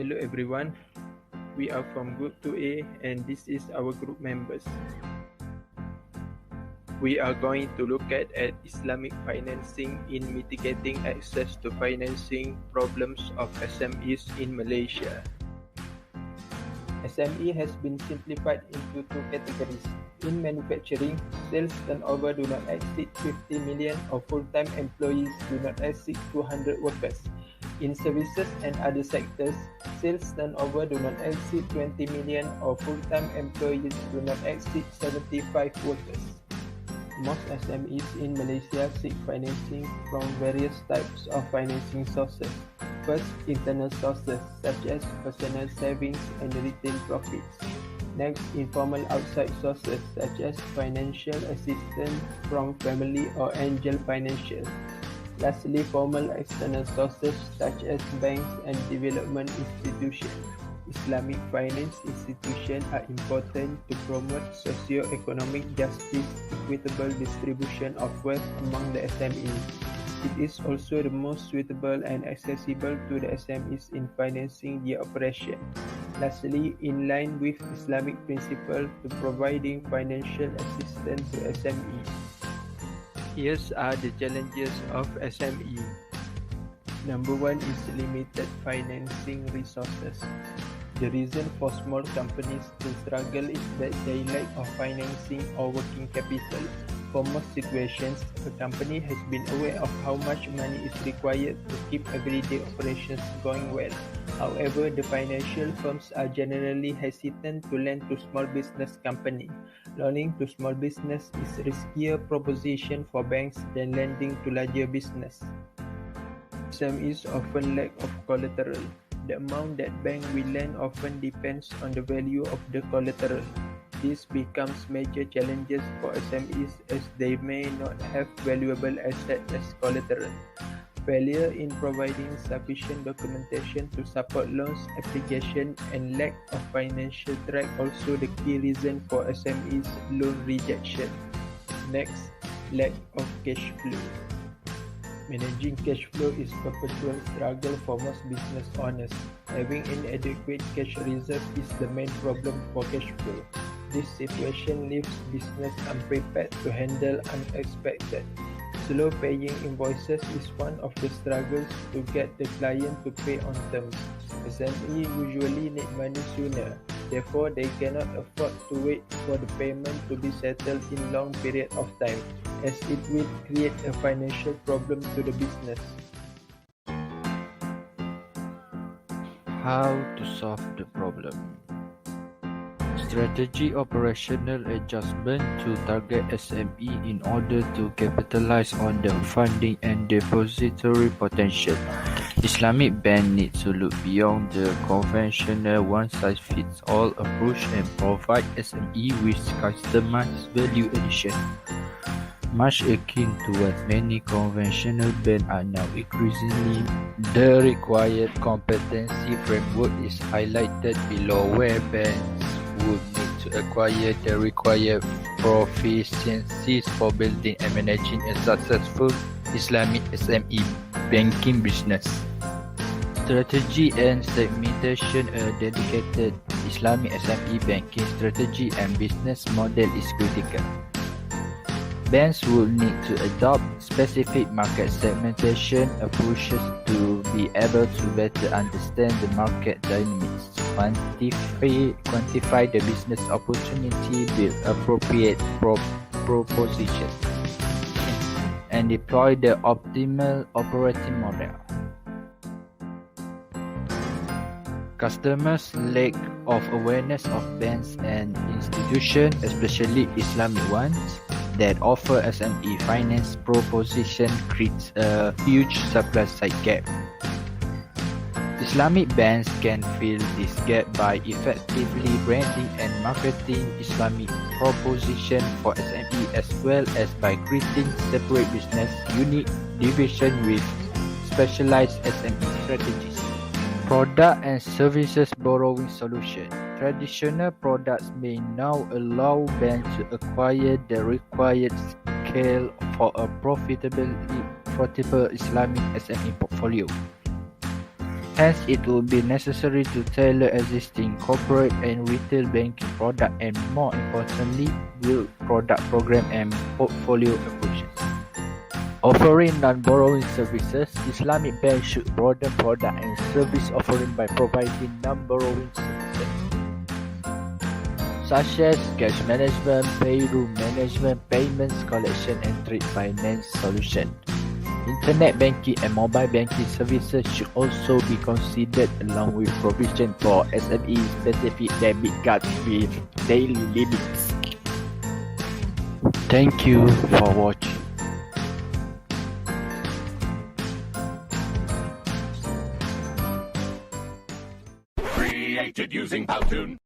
Hello everyone, we are from Group 2A and this is our group members. We are going to look at Islamic financing in mitigating access to financing problems of SMEs in Malaysia. SME has been simplified into two categories. In manufacturing, sales turnover do not exceed 50 million or full-time employees do not exceed 200 workers. In services and other sectors, sales turnover do not exceed 20 million or full-time employees do not exceed 75 workers. Most SMEs in Malaysia seek financing from various types of financing sources. First, internal sources such as personal savings and retail profits. Next, informal outside sources such as financial assistance from family or angel financial. Lastly, formal external sources such as banks and development institutions. Islamic finance institutions are important to promote socio-economic justice, equitable distribution of wealth among the SMEs. It is also the most suitable and accessible to the SMEs in financing their operation. Lastly, in line with Islamic principle to providing financial assistance to SMEs. Here are the challenges of SME. Number one is limited financing resources. The reason for small companies to struggle is that they lack of financing or working capital. For most situations, a company has been aware of how much money is required to keep everyday operations going well. However, the financial firms are generally hesitant to lend to small business companies. Loaning to small business is a riskier proposition for banks than lending to larger business. SMEs often lack of collateral. The amount that bank will lend often depends on the value of the collateral. This becomes major challenges for SMEs as they may not have valuable assets as collateral. Failure in providing sufficient documentation to support loans application and lack of financial track also the key reason for SMEs loan rejection. Next, lack of cash flow. Managing cash flow is a perpetual struggle for most business owners. Having inadequate cash reserve is the main problem for cash flow. This situation leaves business unprepared to handle unexpected. Slow paying invoices is one of the struggles to get the client to pay on terms. SME usually need money sooner, therefore they cannot afford to wait for the payment to be settled in long period of time, as it will create a financial problem to the business. How to solve the problem? Strategy operational adjustment to target SME in order to capitalize on the funding and depository potential. Islamic bank needs to look beyond the conventional one-size-fits-all approach and provide SME with customized value addition. Much akin to what many conventional banks are now increasingly, the required competency framework is highlighted below where banks would need to acquire the required proficiencies for building and managing a successful Islamic SME banking business. Strategy and segmentation. A dedicated Islamic SME banking strategy and business model is critical. Banks will need to adopt specific market segmentation approaches to be able to better understand the market dynamics, quantify the business opportunity, build appropriate propositions, and deploy the optimal operating model. Customers' lack of awareness of banks and institutions, especially Islamic ones, that offer SME finance proposition creates a huge supply side gap. Islamic banks can fill this gap by effectively branding and marketing Islamic proposition for SME as well as by creating separate business unit division with specialized SME strategies. Product and services borrowing solution. Traditional products may now allow banks to acquire the required scale for a profitable Islamic SME portfolio. Hence, it will be necessary to tailor existing corporate and retail banking product and, more importantly, build product program and portfolio approaches. Offering non-borrowing services, Islamic banks should broaden product and service offering by providing non-borrowing services such as cash management, payroll management, payments, collection and trade finance solutions. Internet banking and mobile banking services should also be considered along with provision for SME-specific debit cards with daily limits. Thank you for watching. Created using Powtoon.